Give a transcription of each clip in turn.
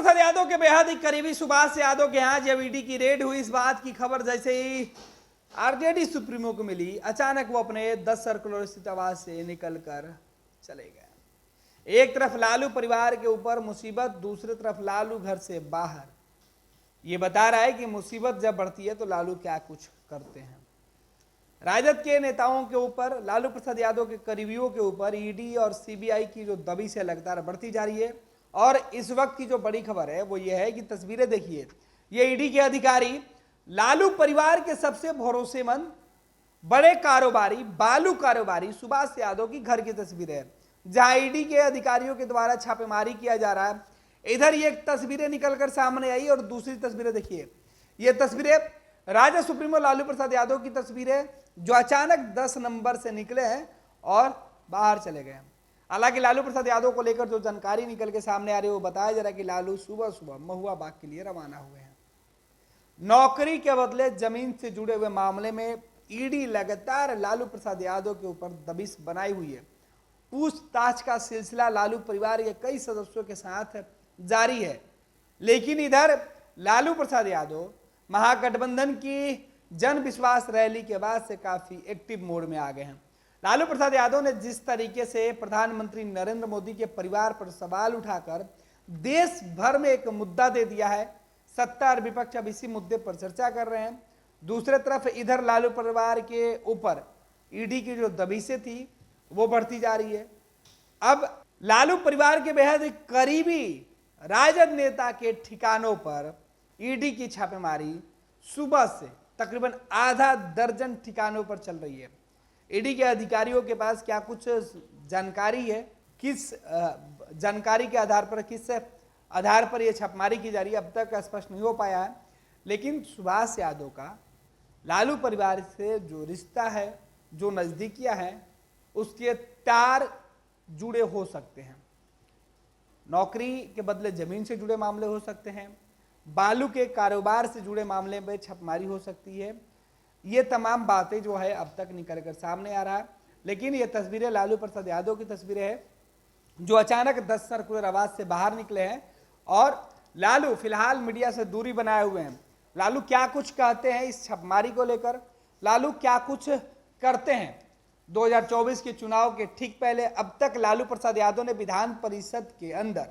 प्रसाद यादव के बेहद ही करीबी सुभाष यादव के यहाँ जब ईडी की रेड हुई, इस बात की खबर जैसे ही आरजेडी सुप्रीमो को मिली, अचानक वो अपने 10 सर्कुलर स्थित आवास से निकलकर चले गए। एक तरफ लालू परिवार के ऊपर मुसीबत, दूसरी तरफ लालू घर से बाहर। ये बता रहा है कि मुसीबत जब बढ़ती है तो लालू क्या कुछ करते हैं। राजद के नेताओं के ऊपर, लालू प्रसाद यादव के करीबियों के ऊपर ईडी और सीबीआई की जो दबिश है लगातार बढ़ती जा रही है। और इस वक्त की जो बड़ी खबर है वो ये है कि तस्वीरें देखिए, ये ईडी के अधिकारी लालू परिवार के सबसे भरोसेमंद बड़े कारोबारी, बालू कारोबारी सुभाष यादव की घर की तस्वीरें है, जहां ईडी के अधिकारियों के द्वारा छापेमारी किया जा रहा है। इधर ये तस्वीरें निकलकर सामने आई और दूसरी तस्वीरें देखिए, ये तस्वीरें राजद सुप्रीमो लालू प्रसाद यादव की तस्वीरें, जो अचानक 10 नंबर से निकले हैं और बाहर चले गए। हालांकि लालू प्रसाद यादव को लेकर जो जानकारी निकल के सामने आ रही है वो बताया जा रहा है कि लालू सुबह सुबह महुआ बाग के लिए रवाना हुए हैं। नौकरी के बदले जमीन से जुड़े हुए मामले में ईडी लगातार लालू प्रसाद यादव के ऊपर दबिश बनाई हुई है। पूछताछ का सिलसिला लालू परिवार के कई सदस्यों के साथ जारी है। लेकिन इधर लालू प्रसाद यादव महागठबंधन की जन विश्वास रैली के बाद से काफी एक्टिव मोड में आ गए हैं। लालू प्रसाद यादव ने जिस तरीके से प्रधानमंत्री नरेंद्र मोदी के परिवार पर सवाल उठाकर देश भर में एक मुद्दा दे दिया है, सत्ता और विपक्ष अब इसी मुद्दे पर चर्चा कर रहे हैं। दूसरे तरफ इधर लालू परिवार के ऊपर ईडी की जो दबिशें थी वो बढ़ती जा रही है। अब लालू परिवार के बेहद करीबी राजद नेता के ठिकानों पर ईडी की छापेमारी सुबह से तकरीबन आधा दर्जन ठिकानों पर चल रही है। ईडी के अधिकारियों के पास क्या कुछ जानकारी है, किस जानकारी के आधार पर, किस आधार पर यह छापेमारी की जा रही है, अब तक स्पष्ट नहीं हो पाया है। लेकिन सुभाष यादव का लालू परिवार से जो रिश्ता है, जो नजदीकियां हैं, उसके तार जुड़े हो सकते हैं। नौकरी के बदले जमीन से जुड़े मामले हो सकते हैं, बालू के कारोबार से जुड़े मामले में छापेमारी हो सकती है। ये तमाम बातें जो है अब तक निकल कर सामने आ रहा है। लेकिन ये तस्वीरें लालू प्रसाद यादव की तस्वीरें हैं, जो अचानक 10 सर्कुलर आवाज से बाहर निकले हैं और लालू फिलहाल मीडिया से दूरी बनाए हुए हैं। लालू क्या कुछ कहते हैं इस छापेमारी को लेकर, लालू क्या कुछ करते हैं 2024 के चुनाव के ठीक पहले। अब तक लालू प्रसाद यादव ने विधान परिषद के अंदर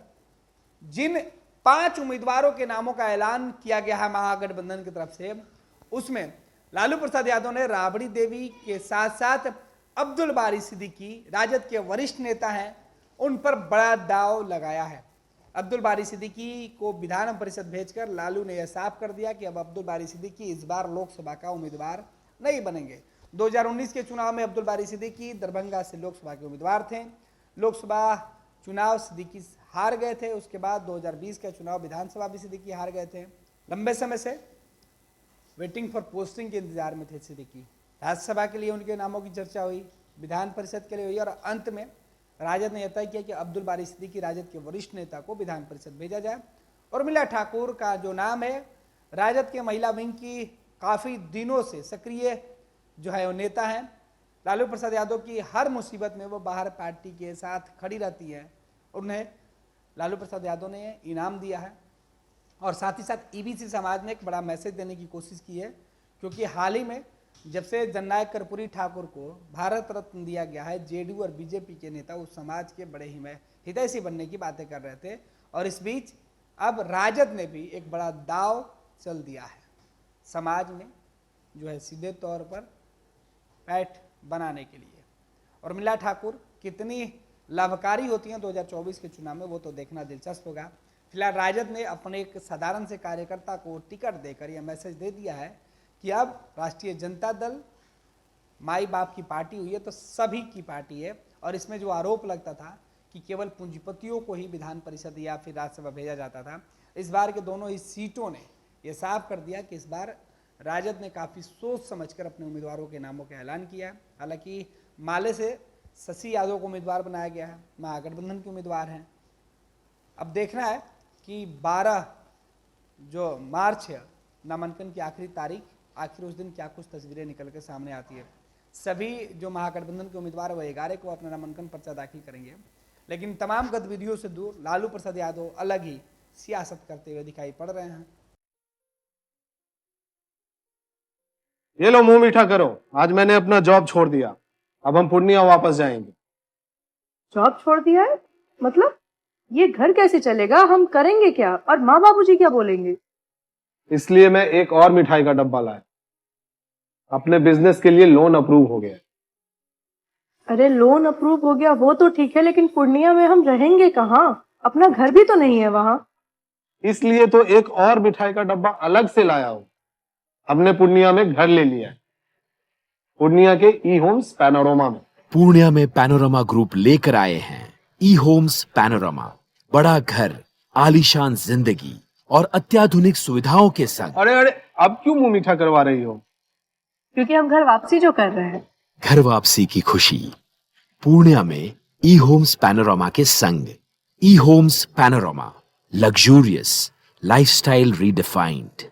जिन 5 उम्मीदवारों के नामों का ऐलान किया गया है महागठबंधन की तरफ से, उसमें लालू प्रसाद यादव ने राबड़ी देवी के साथ साथ अब्दुल बारी सिद्दीकी, राजद के वरिष्ठ नेता हैं, उन पर बड़ा दाव लगाया है। अब्दुल बारी सिद्दीकी को विधान परिषद भेजकर लालू ने यह साफ कर दिया कि अब अब्दुल बारी सिद्दीकी इस बार लोकसभा का उम्मीदवार नहीं बनेंगे। 2019 के चुनाव में अब्दुल बारी सिद्दीकी दरभंगा से लोकसभा के उम्मीदवार थे। लोकसभा चुनाव सिद्दीकी हार गए थे। उसके बाद 2020 का चुनाव विधानसभा भी सिद्दीकी हार गए थे। लंबे समय से वेटिंग फॉर पोस्टिंग के इंतजार में थे सिद्दीकी। राज्यसभा के लिए उनके नामों की चर्चा हुई, विधान परिषद के लिए हुई और अंत में राजद ने यह तय किया कि अब्दुल बारी सिद्दीकी राजद के वरिष्ठ नेता को विधान परिषद भेजा जाए। उर्मिला ठाकुर का जो नाम है, राजद के महिला विंग की काफ़ी दिनों से सक्रिय जो है वो नेता हैं। लालू प्रसाद यादव की हर मुसीबत में वो बाहर पार्टी के साथ खड़ी रहती है। उन्हें लालू प्रसाद यादव ने इनाम दिया है और साथ ही साथ ईबीसी समाज ने एक बड़ा मैसेज देने की कोशिश की है, क्योंकि हाल ही में जब से जननायक कर्पूरी ठाकुर को भारत रत्न दिया गया है, जेडीयू और बीजेपी के नेता उस समाज के बड़े ही हितैषी बनने की बातें कर रहे थे। और इस बीच अब राजद ने भी एक बड़ा दाव चल दिया है समाज में, जो है सीधे तौर पर पैठ बनाने के लिए। और उर्मिला ठाकुर कितनी लाभकारी होती हैं 2024 के चुनाव में, वो तो देखना दिलचस्प होगा। फिलहाल राजद ने अपने एक साधारण से कार्यकर्ता को टिकट देकर यह मैसेज दे दिया है कि अब राष्ट्रीय जनता दल माई बाप की पार्टी हुई है तो सभी की पार्टी है। और इसमें जो आरोप लगता था कि केवल पूंजीपतियों को ही विधान परिषद या फिर राज्यसभा भेजा जाता था, इस बार के दोनों ही सीटों ने यह साफ कर दिया कि इस बार राजद ने काफ़ी सोच समझकर अपने उम्मीदवारों के नामों का ऐलान किया है। हालांकि माले से शशि यादव को उम्मीदवार बनाया गया है, महागठबंधन के उम्मीदवार हैं। अब देखना है कि 12 जो मार्च है नामांकन की आखिरी तारीख, आखिर उस दिन क्या कुछ तस्वीरें निकल के सामने आती है। सभी जो महागठबंधन के उम्मीदवार वो 11 को अपना नामांकन पर्चा दाखिल करेंगे। लेकिन तमाम गतिविधियों से दूर लालू प्रसाद यादव अलग ही सियासत करते हुए दिखाई पड़ रहे हैं। ये लो मुंह मीठा करो, आज मैंने अपना जॉब छोड़ दिया, अब हम पूर्णिया वापस जाएंगे। जॉब छोड़ दिया है? मतलब ये घर कैसे चलेगा? हम करेंगे क्या? और माँ बाबूजी क्या बोलेंगे? इसलिए मैं एक और मिठाई का डब्बा लाया, अपने बिजनेस के लिए लोन अप्रूव हो गया। अरे लोन अप्रूव हो गया वो तो ठीक है, लेकिन पूर्णिया में हम रहेंगे कहाँ? अपना घर भी तो नहीं है वहां। इसलिए तो एक और मिठाई का डब्बा अलग से लाया हूं। हमने पूर्णिया में घर ले लिया है, पूर्णिया के ई होम्स पैनोरमा में। पूर्णिया में पैनोरमा ग्रुप लेकर आए हैं ई होम्स पैनोरमा, बड़ा घर, आलीशान जिंदगी और अत्याधुनिक सुविधाओं के संग। अरे अरे, अब क्यों मुंह मीठा करवा रही हो? क्योंकि हम घर वापसी जो कर रहे हैं। घर वापसी की खुशी पूर्णिया में ई होम्स पैनोरमा के संग। ई Homes Panorama, luxurious lifestyle redefined.